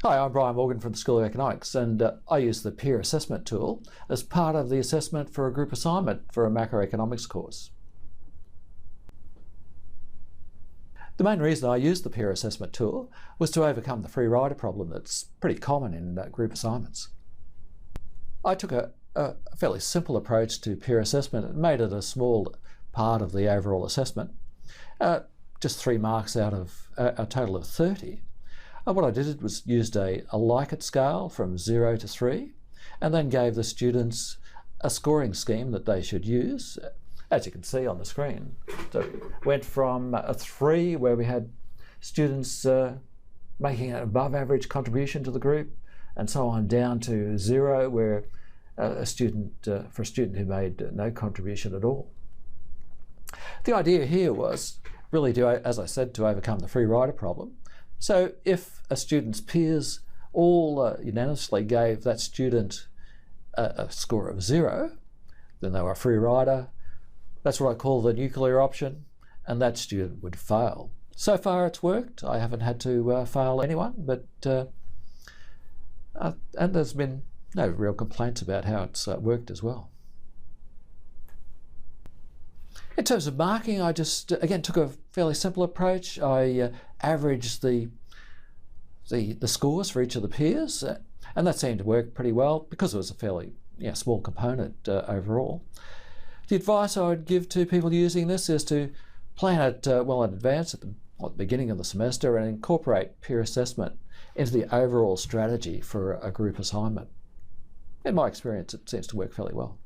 Hi, I'm Bryan Morgan from the School of Economics, and I use the peer assessment tool as part of the assessment for a group assignment for a macroeconomics course. The main reason I used the peer assessment tool was to overcome the free rider problem that's pretty common in group assignments. I took a fairly simple approach to peer assessment and made it a small part of the overall assessment, just 3 marks out of a total of 30. What I did was used a like-it scale from 0 to 3, and then gave the students a scoring scheme that they should use, as you can see on the screen. So it went from a 3, where we had students making an above average contribution to the group, and so on, down to 0, where for a student who made no contribution at all. The idea here was really to, as I said, to overcome the free rider problem. So if a student's peers all unanimously gave that student a score of 0, then they were a free rider. That's what I call the nuclear option, and that student would fail. So far it's worked. I haven't had to fail anyone, but and there's been no real complaints about how it's worked as well. In terms of marking, I just, again, took a fairly simple approach. I averaged the scores for each of the peers, and that seemed to work pretty well because it was a fairly small component overall. The advice I would give to people using this is to plan it well in advance at the beginning of the semester and incorporate peer assessment into the overall strategy for a group assignment. In my experience, it seems to work fairly well.